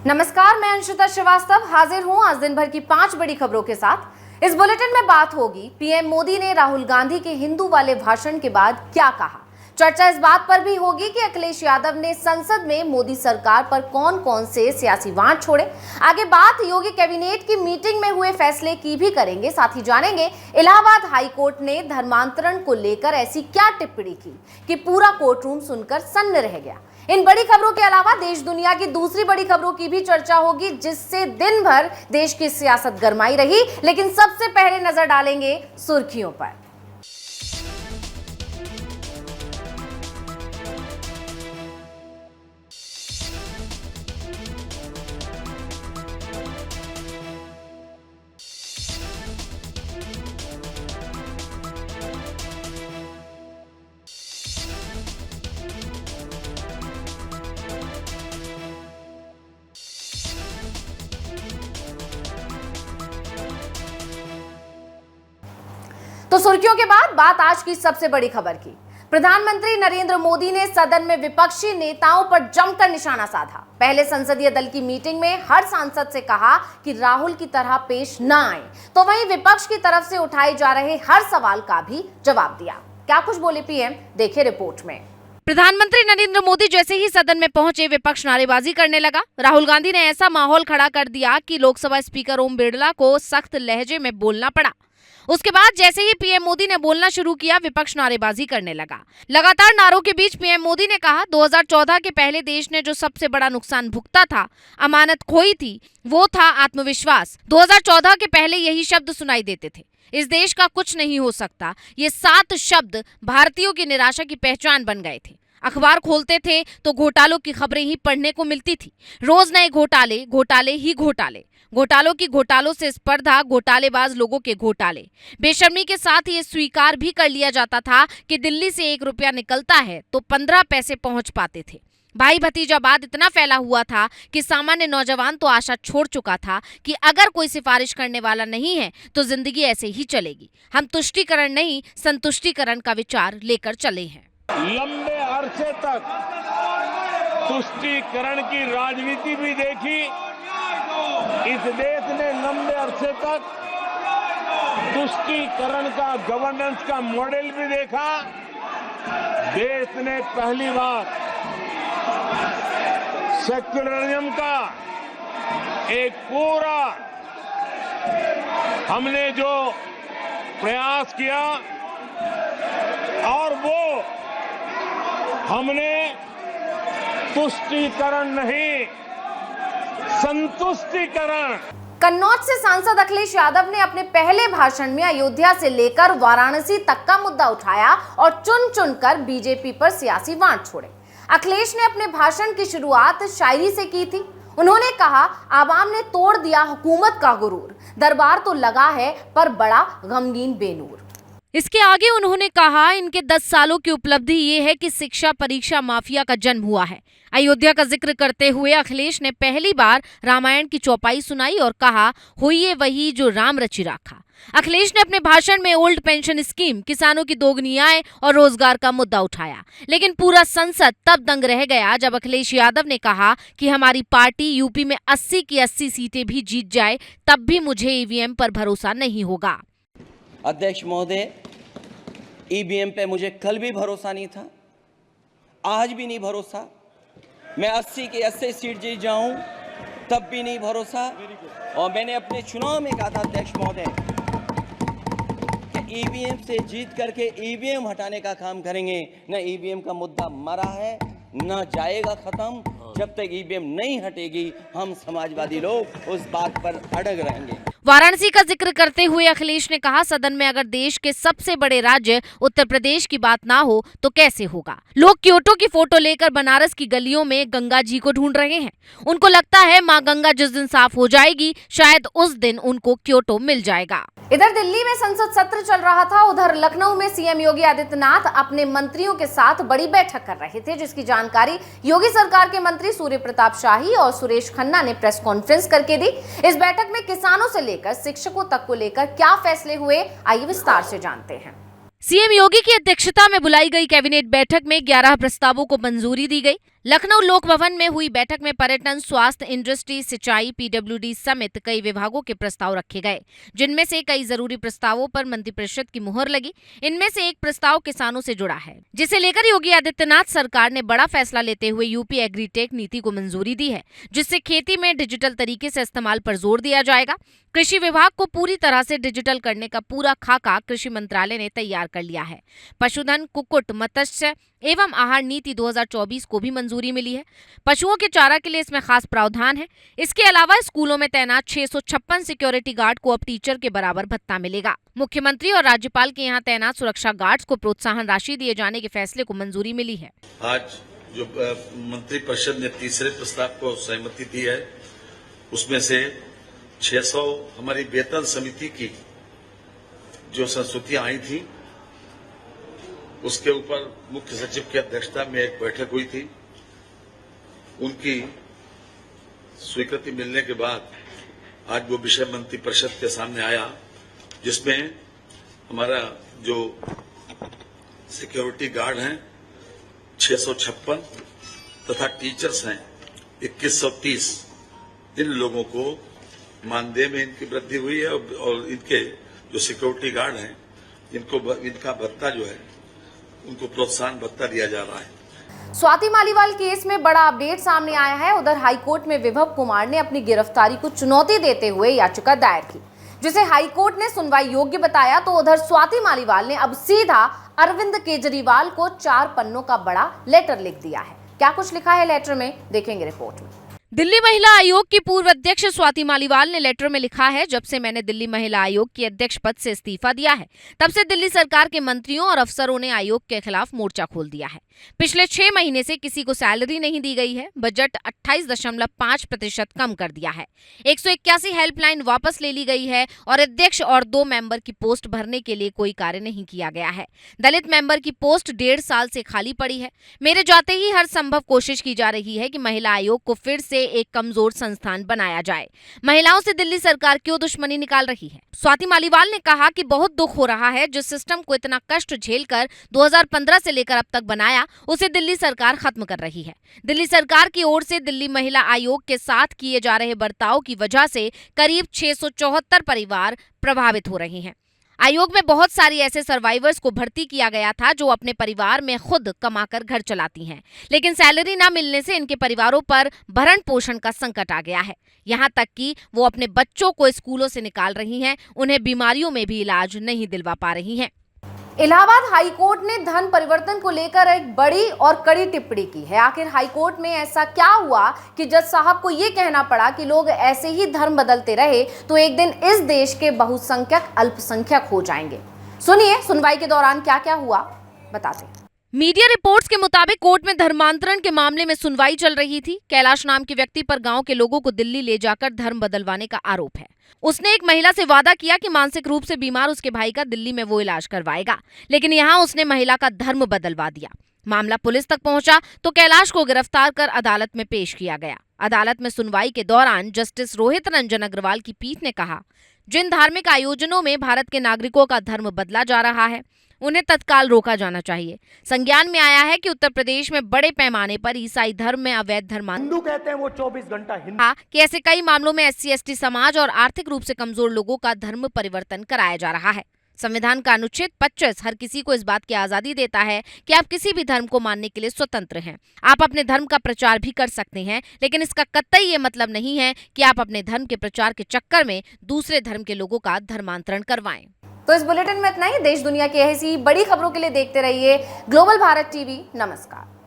नमस्कार, मैं अंशिता श्रीवास्तव हाजिर हूं आज दिन भर की 5 बड़ी खबरों के साथ। इस बुलेटिन में बात होगी पीएम मोदी ने राहुल गांधी के हिंदू वाले भाषण के बाद क्या कहा। चर्चा इस बात पर भी होगी कि अखिलेश यादव ने संसद में मोदी सरकार पर कौन कौन से सियासी वार छोड़े। आगे बात योगी कैबिनेट की मीटिंग में हुए फैसले की भी करेंगे। साथ ही जानेंगे इलाहाबाद हाई कोर्ट ने धर्मांतरण को लेकर ऐसी क्या टिप्पणी की कि पूरा कोर्ट रूम सुनकर सन्न रह गया। इन बड़ी खबरों के अलावा देश दुनिया की दूसरी बड़ी खबरों की भी चर्चा होगी, जिससे दिन भर देश की सियासत गरमाई रही। लेकिन सबसे पहले नजर डालेंगे सुर्खियों पर। तो सुर्खियों के बाद बात आज की सबसे बड़ी खबर की। प्रधानमंत्री नरेंद्र मोदी ने सदन में विपक्षी नेताओं पर जमकर निशाना साधा। पहले संसदीय दल की मीटिंग में हर सांसद से कहा कि राहुल की तरह पेश न आए, तो वहीं विपक्ष की तरफ से उठाए जा रहे हर सवाल का भी जवाब दिया। क्या कुछ बोले पीएम, देखिए रिपोर्ट में। प्रधानमंत्री नरेंद्र मोदी जैसे ही सदन में पहुंचे, विपक्ष नारेबाजी करने लगा। राहुल गांधी ने ऐसा माहौल खड़ा कर दिया कि लोकसभा स्पीकर ओम बिरला को सख्त लहजे में बोलना पड़ा। उसके बाद जैसे ही पीएम मोदी ने बोलना शुरू किया, विपक्ष नारेबाजी करने लगा। लगातार नारों के बीच पीएम मोदी ने कहा, 2014 के पहले देश ने जो सबसे बड़ा नुकसान भुगता था, अमानत खोई थी, वो था आत्मविश्वास। 2014 के पहले यही शब्द सुनाई देते थे, इस देश का कुछ नहीं हो सकता। ये 7 शब्द भारतीयों की निराशा की पहचान बन गए थे। अखबार खोलते थे तो घोटालों की खबरें ही पढ़ने को मिलती थी। रोज नए घोटाले, घोटाले ही घोटाले, घोटालों की घोटालों से स्पर्धा, घोटालेबाज लोगों के घोटाले। बेशर्मी के साथ ये स्वीकार भी कर लिया जाता था कि दिल्ली से 1 रुपया निकलता है तो 15 पैसे पहुंच पाते थे। भाई भतीजावाद इतना फैला हुआ था कि सामान्य नौजवान तो आशा छोड़ चुका था कि अगर कोई सिफारिश करने वाला नहीं है तो जिंदगी ऐसे ही चलेगी। हम तुष्टीकरण नहीं, संतुष्टीकरण का विचार लेकर चले हैं। लंबे अरसे तक तुष्टीकरण की राजनीति भी देखी। इस देश ने लंबे अरसे तक तुष्टीकरण का, गवर्नेंस का मॉडल भी देखा। देश ने पहली बार सेक्युलरिज्म का एक पूरा हमने जो प्रयास किया, और वो हमने तुष्टीकरण नहीं, संतुष्टीकरण। कन्नौज से सांसद अखिलेश यादव ने अपने पहले भाषण में अयोध्या से लेकर वाराणसी तक का मुद्दा उठाया और चुन चुनकर बीजेपी पर सियासी वार छोड़े। अखिलेश ने अपने भाषण की शुरुआत शायरी से की थी। उन्होंने कहा, आवाम ने तोड़ दिया हुकूमत का गुरूर, दरबार तो लगा है पर बड़ा गमगीन बेनूर। इसके आगे उन्होंने कहा, इनके 10 सालों की उपलब्धि ये है कि शिक्षा परीक्षा माफिया का जन्म हुआ है। अयोध्या का जिक्र करते हुए अखिलेश ने पहली बार रामायण की चौपाई सुनाई और कहा, होइए वही जो राम रचि राखा। अखिलेश ने अपने भाषण में ओल्ड पेंशन स्कीम, किसानों की दोगुनी आय और रोजगार का मुद्दा उठाया। लेकिन पूरा संसद तब दंग रह गया जब अखिलेश यादव ने कहा कि हमारी पार्टी यूपी में 80 की 80 सीटें भी जीत जाए, तब भी मुझे ईवीएम पर भरोसा नहीं होगा। अध्यक्ष महोदय, ईवीएम पे मुझे कल भी भरोसा नहीं था, आज भी नहीं भरोसा। मैं 80 की 80 सीट जीत जाऊं तब भी नहीं भरोसा। और मैंने अपने चुनाव में कहा था अध्यक्ष महोदय कि ईवीएम से जीत करके ईवीएम हटाने का काम करेंगे। न ईवीएम का मुद्दा मरा है, न जाएगा खत्म। जब तक ईवीएम नहीं हटेगी, हम समाजवादी लोग उस बात पर अड़ग रहेंगे। वाराणसी का जिक्र करते हुए अखिलेश ने कहा, सदन में अगर देश के सबसे बड़े राज्य उत्तर प्रदेश की बात ना हो तो कैसे होगा। लोग क्योटो की फोटो लेकर बनारस की गलियों में गंगा जी को ढूंढ रहे हैं। उनको लगता है मां गंगा जिस दिन साफ हो जाएगी, शायद उस दिन उनको क्योटो मिल जाएगा। इधर दिल्ली में संसद सत्र चल रहा था, उधर लखनऊ में सीएम योगी आदित्यनाथ अपने मंत्रियों के साथ बड़ी बैठक कर रहे थे, जिसकी जानकारी योगी सरकार के मंत्री सूर्य प्रताप शाही और सुरेश खन्ना ने प्रेस कॉन्फ्रेंस करके दी। इस बैठक में किसानों से लेकर शिक्षकों तक को लेकर क्या फैसले हुए, आइए विस्तार से जानते हैं। सीएम योगी की अध्यक्षता में बुलाई गई कैबिनेट बैठक में 11 प्रस्तावों को मंजूरी दी गई। लखनऊ लोक भवन में हुई बैठक में पर्यटन, स्वास्थ्य, इंडस्ट्री, सिंचाई, पीडब्ल्यूडी समेत कई विभागों के प्रस्ताव रखे गए, जिनमें से कई जरूरी प्रस्तावों पर मंत्रिपरिषद की मुहर लगी। इनमें से एक प्रस्ताव किसानों से जुड़ा है, जिसे लेकर योगी आदित्यनाथ सरकार ने बड़ा फैसला लेते हुए यूपी एग्रीटेक नीति को मंजूरी दी है, जिससे खेती में डिजिटल तरीके से इस्तेमाल पर जोर दिया जाएगा। कृषि विभाग को पूरी तरह से डिजिटल करने का पूरा खाका कृषि मंत्रालय ने तैयार कर लिया है। पशुधन, कुक्कुट, मत्स्य एवं आहार नीति 2024 को भी मंजूरी मिली है। पशुओं के चारा के लिए इसमें खास प्रावधान है। इसके अलावा स्कूलों में तैनात 656 सिक्योरिटी गार्ड को अब टीचर के बराबर भत्ता मिलेगा। मुख्यमंत्री और राज्यपाल के यहाँ तैनात सुरक्षा गार्ड्स को प्रोत्साहन राशि दिए जाने के फैसले को मंजूरी मिली है। आज जो मंत्रिपरिषद ने तीसरे प्रस्ताव को सहमति दी है, उसमें से 600 हमारी वेतन समिति की जो संस्तुतियां आई थी, उसके ऊपर मुख्य सचिव की अध्यक्षता में एक बैठक हुई थी। उनकी स्वीकृति मिलने के बाद आज वो विषय मंत्रिपरिषद के सामने आया, जिसमें हमारा जो सिक्योरिटी गार्ड हैं 656 तथा टीचर्स हैं 2130, इन लोगों को मानदेय में इनकी वृद्धि हुई है और इनके जो सिक्योरिटी गार्ड हैं इनका भत्ता जो है उनको प्रोत्साहन भत्ता दिया जा रहा है। स्वाति मालीवाल केस में बड़ा अपडेट सामने आया है। उधर हाईकोर्ट में विभव कुमार ने अपनी गिरफ्तारी को चुनौती देते हुए याचिका दायर की, जिसे हाईकोर्ट ने सुनवाई योग्य बताया। तो उधर स्वाति मालीवाल ने अब सीधा अरविंद केजरीवाल को 4 पन्नों का बड़ा लेटर लिख दिया है। क्या कुछ लिखा है लेटर में, देखेंगे रिपोर्ट में। दिल्ली महिला आयोग की पूर्व अध्यक्ष स्वाति मालीवाल ने लेटर में लिखा है, जब से मैंने दिल्ली महिला आयोग की अध्यक्ष पद से इस्तीफा दिया है, तब से दिल्ली सरकार के मंत्रियों और अफसरों ने आयोग के खिलाफ मोर्चा खोल दिया है। पिछले 6 महीने से किसी को सैलरी नहीं दी गई है। बजट 28.5% कम कर दिया है। 181 हेल्पलाइन वापस ले ली गई है और अध्यक्ष और 2 मेंबर की पोस्ट भरने के लिए कोई कार्य नहीं किया गया है। दलित मेंबर की पोस्ट 1.5 साल से खाली पड़ी है। मेरे जाते ही हर संभव कोशिश की जा रही है कि महिला आयोग को फिर से एक कमजोर संस्थान बनाया जाए। महिलाओं से दिल्ली सरकार क्यों दुश्मनी निकाल रही है? स्वाति मालीवाल ने कहा कि बहुत दुख हो रहा है, जिस सिस्टम को इतना कष्ट झेलकर 2015 से लेकर अब तक बनाया, उसे दिल्ली सरकार खत्म कर रही है। दिल्ली सरकार की ओर से दिल्ली महिला आयोग के साथ किए जा रहे बर्ताव की वजह से करीब 674 परिवार प्रभावित हो रहे हैं। आयोग में बहुत सारी ऐसे सर्वाइवर्स को भर्ती किया गया था जो अपने परिवार में खुद कमाकर घर चलाती हैं, लेकिन सैलरी न मिलने से इनके परिवारों पर भरण पोषण का संकट आ गया है। यहाँ तक कि वो अपने बच्चों को स्कूलों से निकाल रही हैं, उन्हें बीमारियों में भी इलाज नहीं दिलवा पा रही हैं। इलाहाबाद हाईकोर्ट ने धर्म परिवर्तन को लेकर एक बड़ी और कड़ी टिप्पणी की है। आखिर हाईकोर्ट में ऐसा क्या हुआ कि जज साहब को ये कहना पड़ा कि लोग ऐसे ही धर्म बदलते रहे तो एक दिन इस देश के बहुसंख्यक अल्पसंख्यक हो जाएंगे। सुनिए सुनवाई के दौरान क्या क्या हुआ, बताते हैं। मीडिया रिपोर्ट्स के मुताबिक कोर्ट में धर्मांतरण के मामले में सुनवाई चल रही थी। कैलाश नाम के व्यक्ति पर गांव के लोगों को दिल्ली ले जाकर धर्म बदलवाने का आरोप है। उसने एक महिला से वादा किया कि मानसिक रूप से बीमार उसके भाई का दिल्ली में वो इलाज करवाएगा, लेकिन यहाँ उसने महिला का धर्म बदलवा दिया। मामला पुलिस तक पहुंचा तो कैलाश को गिरफ्तार कर अदालत में पेश किया गया। अदालत में सुनवाई के दौरान जस्टिस रोहित रंजन अग्रवाल की पीठ ने कहा, जिन धार्मिक आयोजनों में भारत के नागरिकों का धर्म बदला जा रहा है उन्हें तत्काल रोका जाना चाहिए। संज्ञान में आया है कि उत्तर प्रदेश में बड़े पैमाने पर ईसाई धर्म में अवैध धर्मांतरण, हिंदू कहते हैं वो 24 घंटा हिंदू, कि ऐसे कई मामलों में SC/ST समाज और आर्थिक रूप से कमजोर लोगों का धर्म परिवर्तन कराया जा रहा है। संविधान का अनुच्छेद 25 हर किसी को इस बात की आजादी देता है कि आप किसी भी धर्म को मानने के लिए स्वतंत्र हैं। आप अपने धर्म का प्रचार भी कर सकते हैं, लेकिन इसका कतई ये मतलब नहीं है कि आप अपने धर्म के प्रचार के चक्कर में दूसरे धर्म के लोगों का धर्मांतरण करवाएं। तो इस बुलेटिन में इतना ही। देश दुनिया की ऐसी बड़ी खबरों के लिए देखते रहिए ग्लोबल भारत टीवी। नमस्कार।